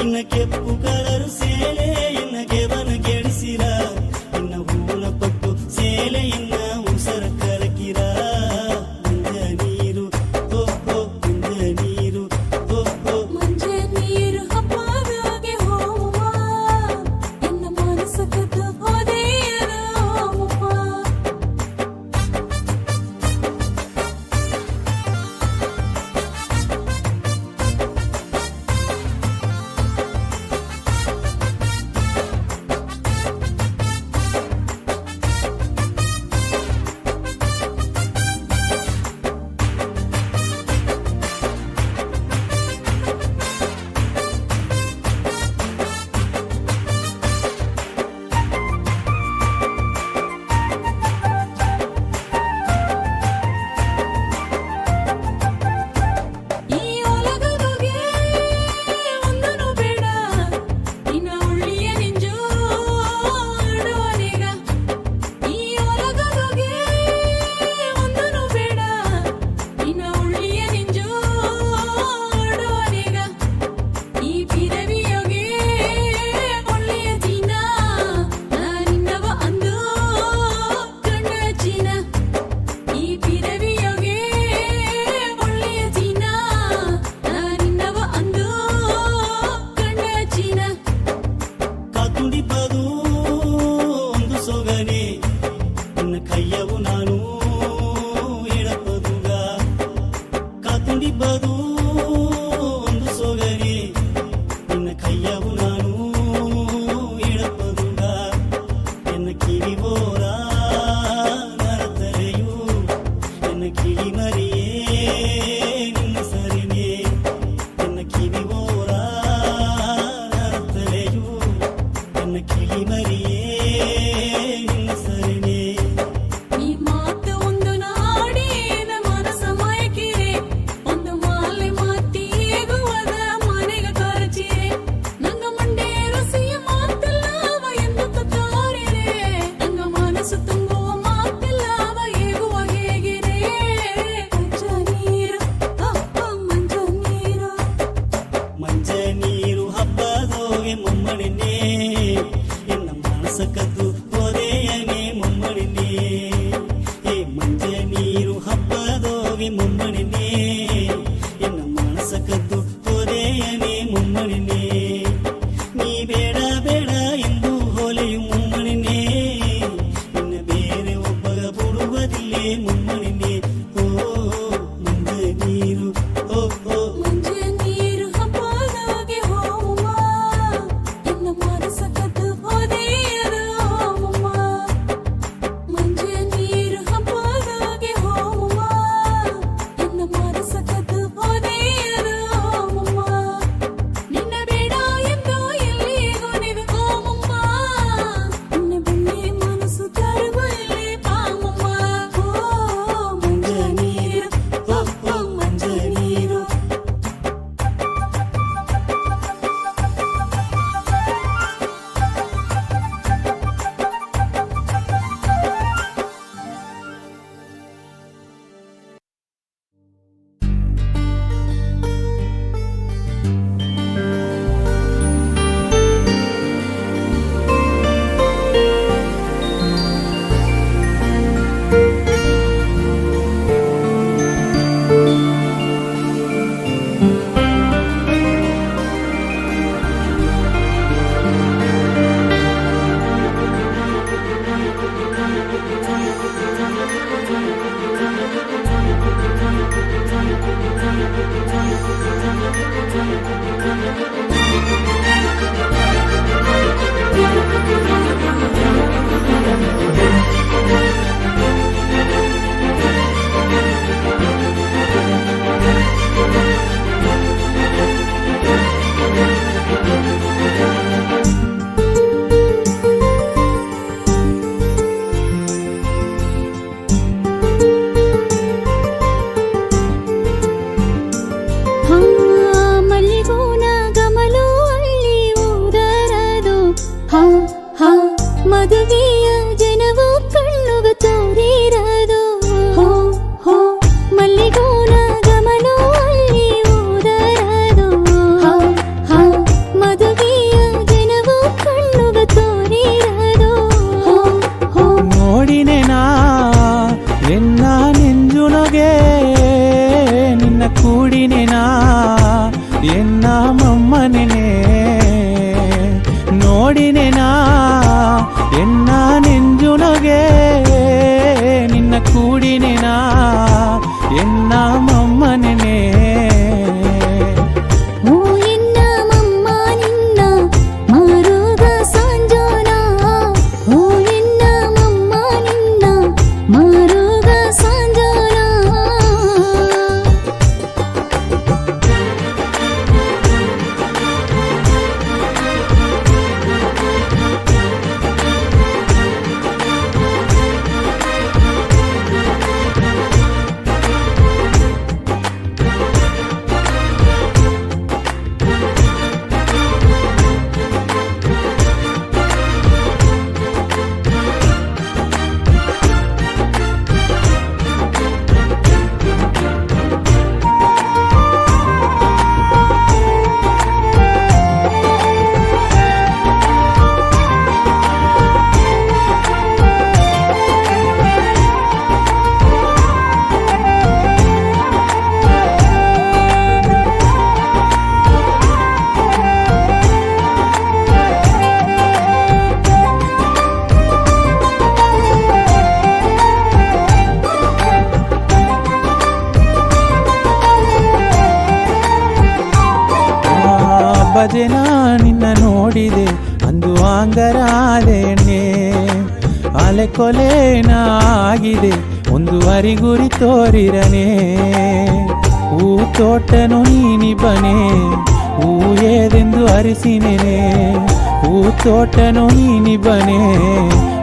ನಿನ್ನ ಕೆಂಪು ಕಲರು ಸೇಲೆ ಎನ್ನ ಗೆವನ ಗೆಡಿಸಿರ ನಿನ್ನ ಹೂನ ಪಟ್ಟು ಸೇಲೆಯನ್ನ ಉಸರ ಕರಕಿರ ಮಂಜ ನೀರು ಓ ಓ ಮಂಜ ನೀರು ಓ ಓ ಮಂಜ ನೀರು ಹಬ್ಬದಾಗೆ ಹೋಮ ಎನ್ನ ಮನಸ್ಸ ಕದ್ದು ಹೋದೆಯನ ಹೋಮ ತುಡಿಪದು ಒಂದು ಸೊಗನೆ ನಿನ್ನ ಕೈಯವು ನಾನು ಎಡಪದುಗ ಕಾತುಡಿಪದು ಒಂದು ಸೊಗನೆ ನಿನ್ನ ಕೈಯವು ನಾನು ಎಡಪದುಗ ಎನ್ನ ಕಿವಿಬೋರ ನರತಲೆಯು ಎನ್ನ ಕಿವಿ ಮರಿಯೇ ನಿನ್ನ ಸರಿನೆ ಎನ್ನ ಕಿವಿಬೋರ ನರತಲೆಯು ನನ್ನ ಕಿಳಿ ಮರಿಯೇ ನಿನ್ನ ಸರಿನೆ ಈ ಮಾತು ಒಂದು ನಾಡೇನ ಮನಸ ಮಯಕಿರೆ ಒಂದು ಮಾಲೆ ಮಾತಿಗುವದ ಮನೆಗ ಕರಚಿರೆ ನಂಗ ಮಂಡೆ ರುಸಿಯ ಮಾತಲ್ಲವ ಎಂದು ತೋರಿರೆ ನಂಗ ಮನಸ್ಸು ತುಂಬುವ ಮಾತಲ್ಲವ ಹೇಗುವ ಹೇಗಿರೆ ಮಂಜ ನೀರು ಮಂಜ ನೀರು ಮಂಜ ನೀರು ಹಬ್ಬದೋಗೆ ಮೊಮ್ಮಣಿನೇ ಎನ್ನ ಮಾನಸ ಕದ್ದು ಹೋದೆಯನೇ ಮೊಮ್ಮಣಿನೇ ಏ ಮಂಜ ನೀರು ಹಬ್ಬದೋಗೆ ಮೊಮ್ಮಣಿನೇ ಎನ್ನ ಮಾನಸ ಕದ್ದು ಹೋದೆಯನೇ ಮೊಮ್ಮಣಿನೇ ನೀ ಬೇಡ ಬೇಡ ಎಂದು ಹೊಲೆಯು ಮೊಮ್ಮಣಿನೇ ಇನ್ನ ಬೇರೆ ಒಬ್ಬಗ ಬಿಡುವುದಿಲ್ಲೇ ಮೊಮ್ಮಣಿನೇ ಓ ಮಂಜ ನೀರು ಓ ಓ ಮಂಜ ನೀರು ಹಬ್ಬದಾಗೆ ಹೋಮ ಎನ್ನ ಮನಸ್ಸ ಕದ್ದು ಹೋದೆಯನ ನಿನ್ನ ನೋಡಿದೆ ಅಂದು ಆಂಗರಾದೆಣ್ಣೆ ಅಲೆ ಕೊಲೆನ ಆಗಿದೆ ಒಂದು ಅರಿಗುರಿ ತೋರಿರನೆ ಹೂ ತೋಟನು ನೀನಿಬನೆ ಹೂ ಏದೆಂದು ಅರಿಸಿನೇನೆ ಹೂ ತೋಟನು ನೀನಿಬನೆ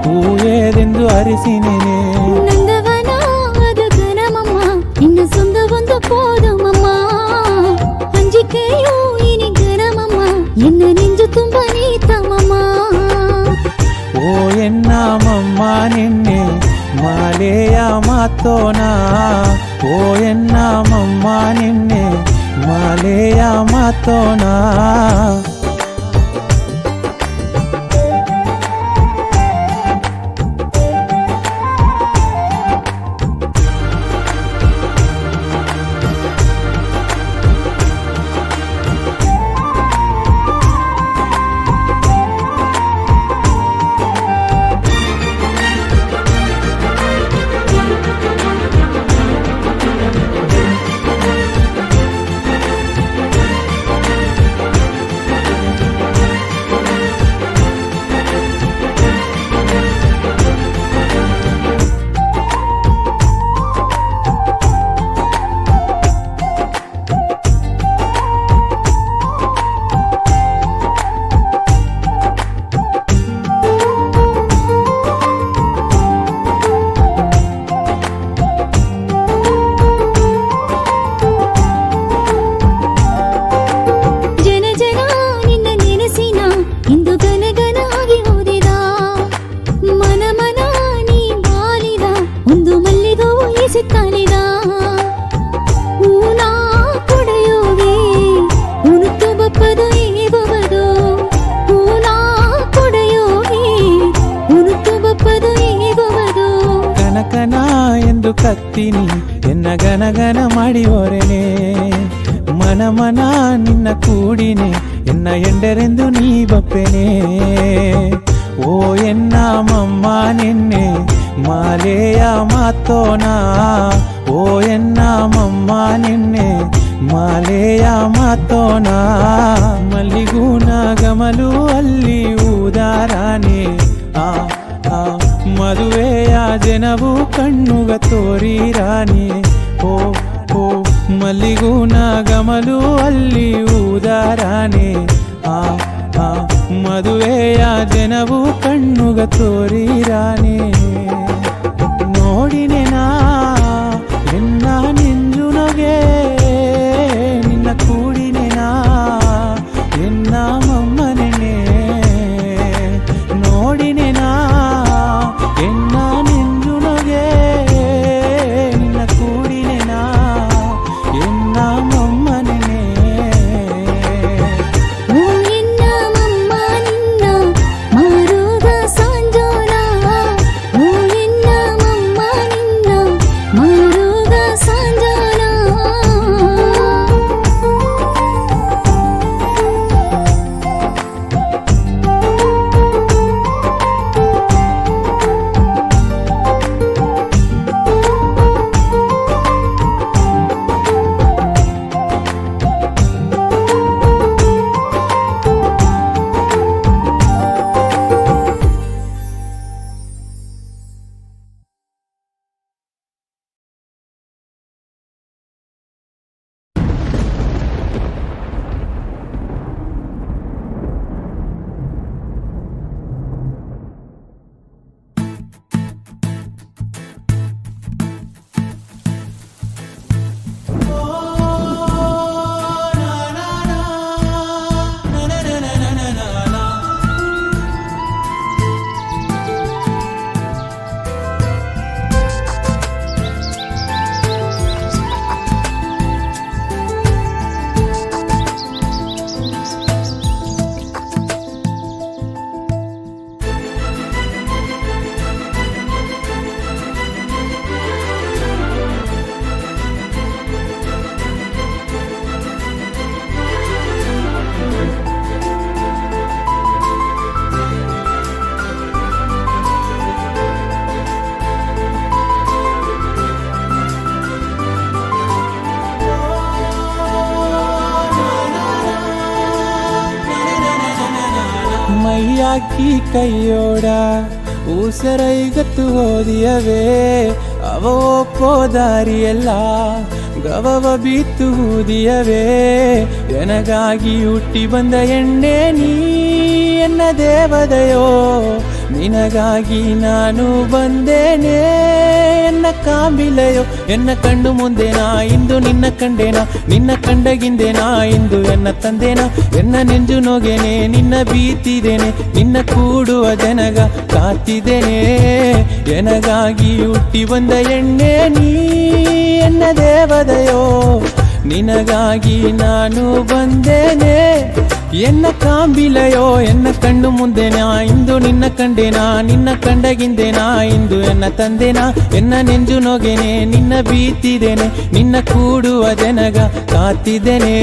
ಹೂ ಏದೆಂದು ಅರಿಸಿನೇನೆ ನಂದವನ ಅದು ಗನಮಮ್ಮ ನಿನ್ನ ಸೊಂದ ಒಂದು ಪೋದಮಮ್ಮ ಅಂಜಿಕೆಯೂ ಇನಿ ಗನಮಮ್ಮ ಎನ್ನ ನೆಂಜು ತುಂಬ ನೀತಮಮ್ಮ ಓ ಎನ್ನ ಮಮ್ಮ ನಿನ್ನೆ ಮಾಲೆಯ ಮಾತೋನ ಓ ಎನ್ನ ಮಮ್ಮ ನಿನ್ನೆ ಮಾಲೆಯ ಮಾತೋನ ಕನಕನ ಎಂದು ಕತ್ತೀನಿ ಎನ್ನ ಗನಗನ ಮಾಡಿ ಹೊರೆನೆ ಮನ ಮನ ನಿನ್ನ ಕೂಡಿನೆ ಎನ್ನ ಎಂಡರೆಂದು ನೀ ಬಪ್ಪೆನೆ ಓ ಎನ್ನ ಮಮ್ಮ ನಿನ್ನೆ ಮಾಲೆಯ ಮಾತೋನ ಓ ಎನ್ನ ಮಮ್ಮ ನಿನ್ನೆ ಮಾಲೆಯ ಮಾತೋನ ಮಲ್ಲಿಗೂನ ಗಮಲು ಅಲ್ಲಿ ಊದಾರಾನೆ ಆ ಮದುವೆಯ ಜನವು ಕಣ್ಣುಗ ತೋರಿರಾನೆ ಓ ಓ ಮಲ್ಲಿಗೂನ ಗಮಲು ಅಲ್ಲಿ ಊದಾರಾನೆ ಆ ಮದುವೆಯ ಜನವು ಕಣ್ಣುಗ ತೋರಿರಾನೆ ನೋಡಿನೆ ನಾ ಎನ್ನ ನಿಂಜುನಗೆ ನಿನ್ನ ಕೂಡಿನೆ ನಾ ಎನ್ನ ಮಮ್ಮನೆ ನೋಡಿನೆ ನಾ ಎನ್ನ ನಿಂಜುನಗೆ ನಿನ್ನ ಕೂಡಿನೆ ನಾ ಎನ್ನ ಮಮ್ಮನೆ ಓ ಎನ್ನ ಮಮ್ಮ ನಿನ್ನ ಮಾರುಗ ಸಂಜೋನ ಮೈಯಾಕಿ ಕೈಯೋಡ ಊಸರೈಗತ್ತು ಓದಿಯವೇ ಅವ ಒಪ್ಪೋ ದಾರಿಯೆಲ್ಲ ಗವವ ಬಿತ್ತು ಊದಿಯವೇ ಎನಗಾಗಿ ಹುಟ್ಟಿ ಬಂದ ಎಣ್ಣೆ ನೀ ಎನ್ನ ದೇವದಯೋ ನಿನಗಾಗಿ ನಾನು ಬಂದೇನೆ ಎನ್ನ ಕಾಂಬಿಲೆಯೋ ಎನ್ನ ಕಣ್ಣು ಮುಂದೆ ನಾ ಇಂದು ನಿನ್ನ ಕಂಡೇನಾ ನಿನ್ನ ಕಂಡಗಿಂದೆ ನಾ ಇಂದು ಎನ್ನ ತಂದೇನಾ ಎನ್ನ ನೆಂಜು ನೋಗೇನೆ ನಿನ್ನ ಬೀತಿದ್ದೇನೆ ನಿನ್ನ ಕೂಡುವ ಜನಗ ಕಾತಿದ್ದೇನೆ ಎನಗಾಗಿ ಹುಟ್ಟಿ ಬಂದ ಎಣ್ಣೆ ನೀ ಎನ್ನ ದೇವದಯೋ ನಿನಗಾಗಿ ನಾನು ಬಂದೇನೆ ಎನ್ನ ಕಾಂಬಿಲೆಯೋ ಎನ್ನ ಕಣ್ಣು ಮುಂದೆ ನಾ ಇಂದು ನಿನ್ನ ಕಂಡೇನಾ ನಿನ್ನ ಕಂಡಗಿಂದೆ ನಾ ಇಂದು ಎನ್ನ ತಂದೆನಾ ಎನ್ನ ನೆಂಜು ನೋಗೇನೆ ನಿನ್ನ ಬೀತಿದ್ದೇನೆ ನಿನ್ನ ಕೂಡುವ ಜನಗ ಕಾತಿದ್ದೇನೆ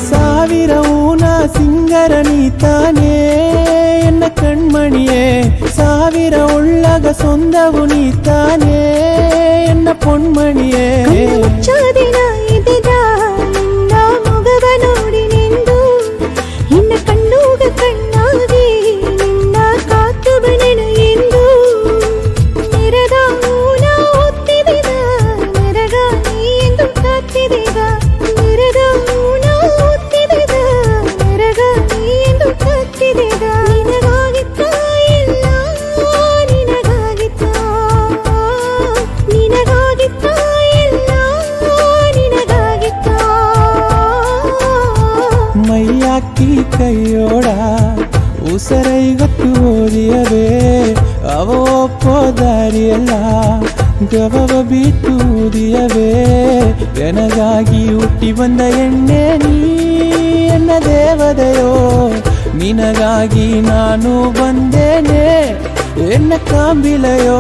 ಸಾವಿರ ಊನ ಸಿಂಗರ ನೀತಾನೇ ಎನ್ನ ಕಣ್ಮಣಿಯೇ ಸಾವಿರ ಉಳ್ಳಗ ಸೊಂದವು ನೀತಾನೇ ಎನ್ನ ಪೊಣ್ಮಣಿಯೇ ಮುಚ್ಚಾದಿನ ಇದೆದ ನಿನ್ನ ಮೊಗವ ನೋಡಿ ನಿಂದು ನಿನ್ನ ಕಣ್ಣುಗ ಕಣ್ಣಾಗಿ ನಿನ್ನ ಕಾತು ಬನೆನು ಎಂದು ನೆರೆದ ಊನ ಒತ್ತಿದಿದ ನೆರಗ ನೀ ಎಂದು ಕಾತಿದಿದ ನೆರೆದ ಊನ ಒತ್ತಿದಿದ ನೆರಗ ನೀ ಎಂದು ಕಾತಿದಿದ ನಿನಗಾಗಿತ್ತ ಎಲ್ಲ ನಿನಗಾಗಿತ್ತ ನಿನಗಾಗಿತ್ತ ಎಲ್ಲ ನಿನಗಾಗಿತ್ತ ಮೈಯಾಕಿ ಕೈಯೋಡ ಉಸರೈಗತ್ತು ಓದಿಯವೇ ಅವ ಒಪ್ಪೋ ದಾರಿಯಲ್ಲ ಗವವ ಬಿಟ್ಟು ಊದಿಯವೇ ಎನಗಾಗಿ ಹುಟ್ಟಿ ಬಂದ ಎಣ್ಣೆ ನೀ ಎನ್ನ ದೇವದಯೋ ನಿನಗಾಗಿ ನಾನು ಬಂದೇನೆ ಎನ್ನ ಕಾಂಬಿಲೆಯೋ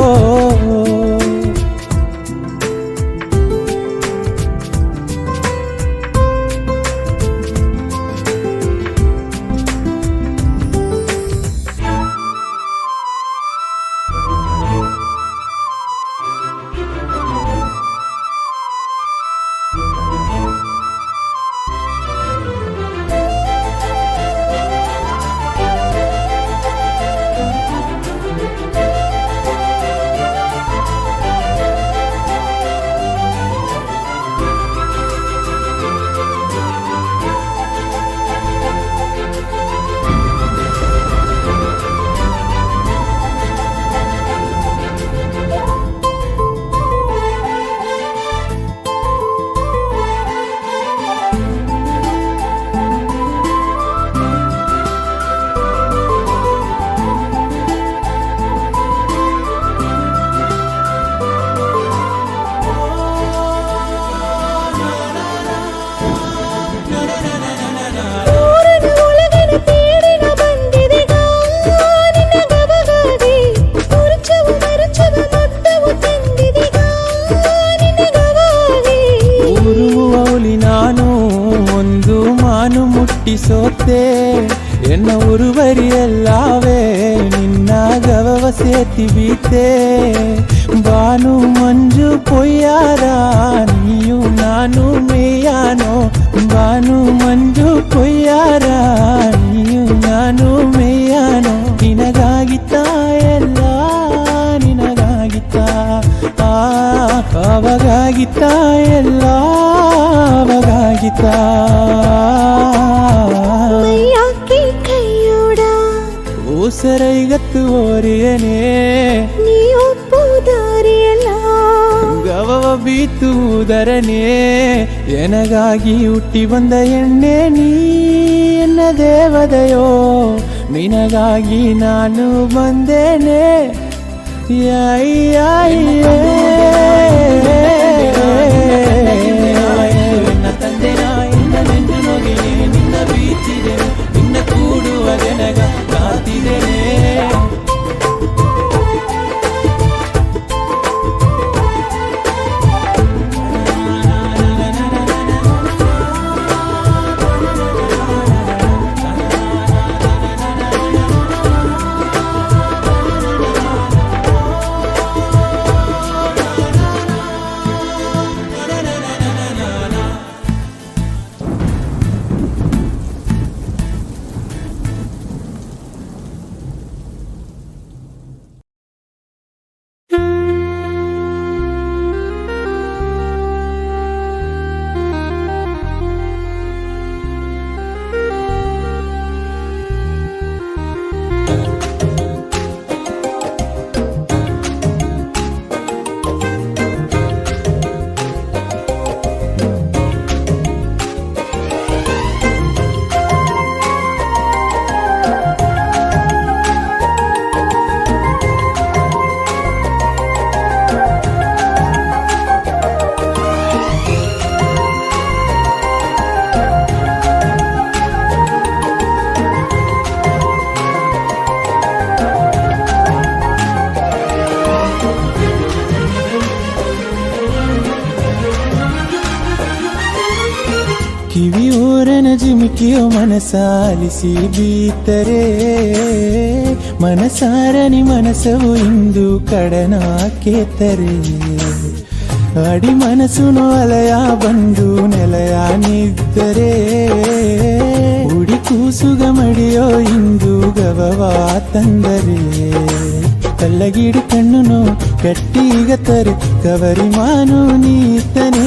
ಮುಟ್ಟಿಸೋತೆ ಎನ್ನ ಉರುವರಿಯಲ್ಲವೇ ನಿನ್ನ ಗವವ ಸೇತಿ ಬೀತೆ ಬಾನು ಮಂಜು ಪೊಯ್ಯಾರ ನೀಯು ನಾನು ಮೇಯಾನೋ ಬಾನು ಮಂಜು ಪೊಯ್ಯಾರ ನೀಯು ನಾನು ಮೇಯಾನೋ ನಿನಗಾಗಿತ್ತ ಎಲ್ಲ ನಿನಗಾಗಿತ್ತ ಅವಾಗಾಗಿತ್ತ ಎಲ್ಲ ಅವಾಗಾಗಿತ್ತ ಊಸರೈಗತ್ತು ಓರಿಯನೇ ನೀ ಒಪ್ಪುದಾರಿಯಲ್ಲ ಗವವ ಬೀತುವುದರನೇ ಎನಗಾಗಿ ಹುಟ್ಟಿ ಬಂದ ಎಣ್ಣೆ ನೀ ಎನ್ನ ದೇವದಯೋ ನಿನಗಾಗಿ ನಾನು ಬಂದೇನೆ ಕಿವಿಯೋರನ ಜಿಮಿಕಿಯೋ ಮನಸಾಲಿಸಿ ಬೀತರೆ ಮನಸಾರನಿ ಮನಸವು ಇಂದು ಕಡನ ಕೇತರೆ ಅಡಿ ಮನಸ್ಸುನು ಅಲಯ ಬಂದು ನೆಲಯ ನಿದ್ದರೆ ಉಡಿ ಕೂಸುಗ ಮಡಿಯೋ ಇಂದು ಗವವ ತಂದರೆ ಕಲ್ಲಗಿಡಿ ಕಣ್ಣುನು ಗಟ್ಟಿಗತ್ತರೆ ಕವರಿ ಮಾನು ನೀತನೆ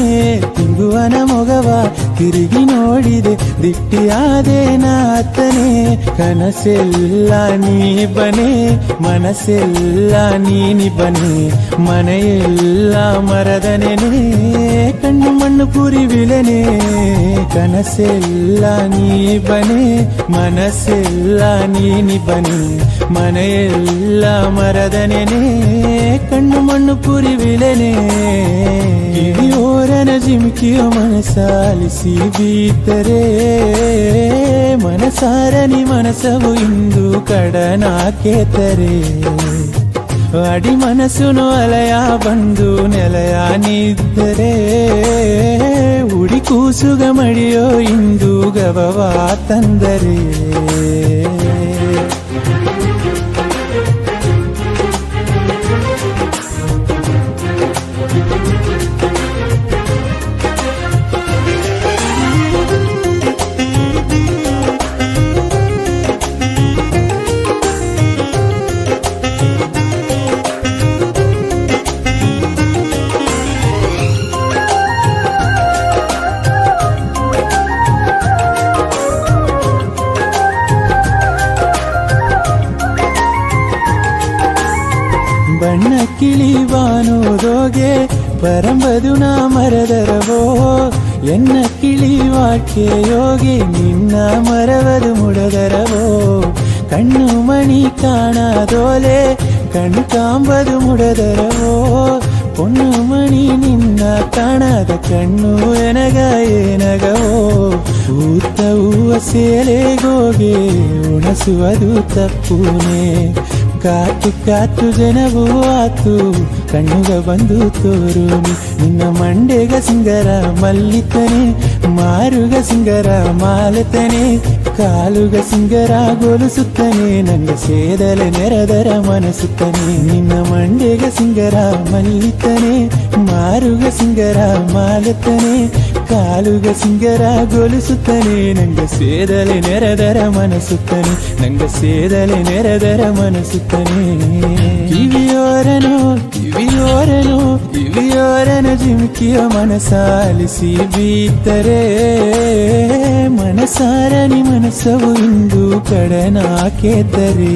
ತಿಂಗುವನ ಮೊಗವ ತಿರುಗಿ ನೋಡಿದೆ ದಿಟ್ಟಿಯಾದೆ ನಾತನೆ ಕನಸೆಲ್ಲ ನೀ ಬನೆ ಮನಸ್ಸೆಲ್ಲ ನೀನಿ ಬನೆ ಮನೆಯೆಲ್ಲ ಮರದನೆನೆ ಕಣ್ಣು ಮಣ್ಣು ಪುರಿವಿಲೆನೆ ಕನಸೆಲ್ಲ ನೀ ಬನೆ ಮನಸ್ಸೆಲ್ಲ ನೀನಿ ಬನೆ ಮನೆಯೆಲ್ಲ ಮರದನೆನೆ ಕಣ್ಣು ಮಣ್ಣು ಪುರಿವಿಲೆನೆ ಕಿವಿಯೋರನ ಜಿಮಿಕಿಯೋ ಮನಸಾಲಿಸಿ ಬೀತರೆ ಮನಸಾರನಿ ಮನಸವು ಇಂದು ಕಡನ ಕೇತರೆ ಅಡಿ ಮನಸ್ಸುನು ಅಲಯ ಬಂದು ನೆಲಯ ನಿದ್ದರೆ ಉಡಿ ಕೂಸುಗ ಮಡಿಯೋ ಇಂದು ಗವವ ತಂದರೆ ಬಣ್ಣ ಕಿಳಿವಾನೋದೋಗೆ ಪರಂಬದು ನಾ ಮರದರವೋ ಎನ್ನ ಕಿಳಿವಾಕೆ ಯೋಗಿ ನಿನ್ನ ಮರವದು ಮುಡದರವೋ ಕಣ್ಣು ಮಣಿ ಕಾಣದೋಲೆ ಕಣ್ಣು ಕಾಂಬದು ಮುಡದರವೋ பொண்ணு மணி ನಿನ್ನ ಕಾಣದ ಕಣ್ಣು ಎನಗ ಏನಗವೋ ಊತ ಹೂವ ಸೇಲೆಗೋಗೆ ಉಣಸುವುದು ತಪ್ಪುನೆ ಕಾತು ಕಾತು ಜನವೂ ಆತು ಕಣ್ಣುಗ ಬಂದು ತೋರುನಿ ನಿನ್ನ ಮಂಡೆಗ ಸಿಂಗರ ಮಲ್ಲಿತನೆ ಮಾರುಗ ಸಿಂಗರ ಮಾಲತನೆ ಕಾಲುಗ ಸಿಂಗರ ಗೋಲುಸುತ್ತನೆ ನಂಗ ಸೇದಲೆ ನೆರೆದರ ಮನಸುತ್ತನೆ ನಿನ್ನ ಮಂಡೆಗ ಸಿಂಗರ ಮಲ್ಲಿತನೆ ಮಾರುಗ ಸಿಂಗರ ಮಾಲತನೆ ಕಾಲುಗ ಸಿಂಗರ ಗೋಲಿಸುತ್ತನೆ ನಂಗ ಸೇದಲೆ ನೆರೆದರ ಮನಸುತ್ತನೆ ನಂಗ ಸೇದಲೆ ನೆರೆದರ ಮನಸುತ್ತನೆ ಕಿವಿಯೋರನು ಕಿವಿಯೋರನು ಕಿವಿಯೋರನ ಜಿಮಿಕಿಯ ಮನಸಾಲಿಸಿ ಬೀತರೆ ಮನಸಾರನಿ ಮನಸ್ಸವು ಇಂದು ಕಡನ ಕೇತರೆ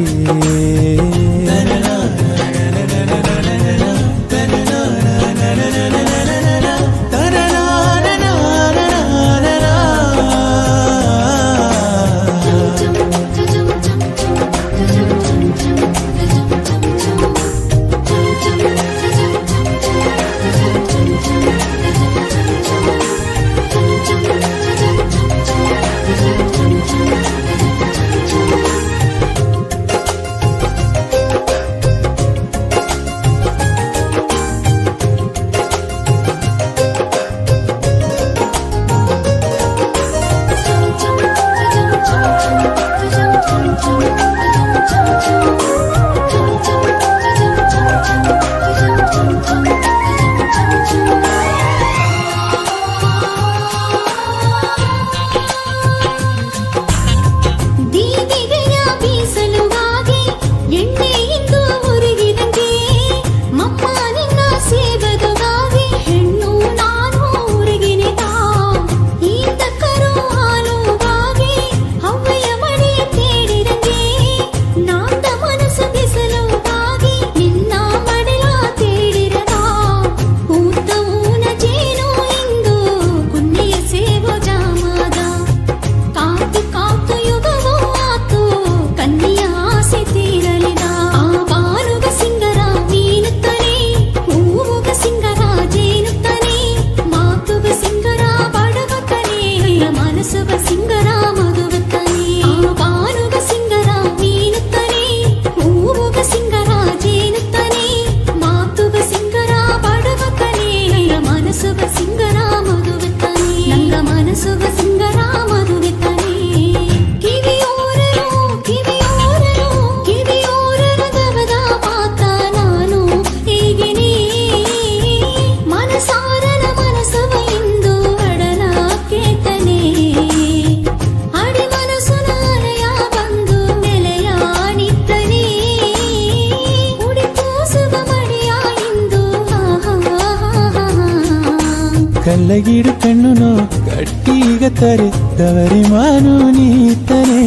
ಕಲ್ಲಗಿಡು ಕಣ್ಣುನು ಕಟ್ಟೀಗತ್ತರೆ ತವರಿ ಮಾನು ನೀತನೆ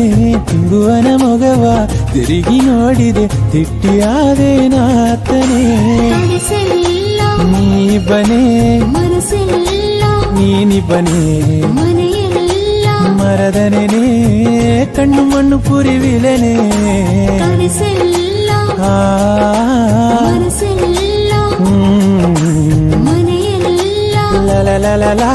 ಹಿಂಗುವನ ಮೊಗವ ತಿರುಗಿ ನೋಡಿದೆ ತಿಟ್ಟಿಯಾದೇನಾತನೆ ಕನಸೆಲ್ಲ ನೀ ಬನೆ ಮನಸ್ಸೆಲ್ಲ ನೀನಿ ಬನೆ ಮನೆಯೆಲ್ಲ ಮರದನೆನೇ ಕಣ್ಣು ಮಣ್ಣು ಪುರಿವಿಲೆನೆ ಕನಸೆಲ್ಲ ಆ ಮನಸ್ಸೆಲ್ಲ ಹ್ಮ್ ಮನೆಯೆಲ್ಲ la la la la la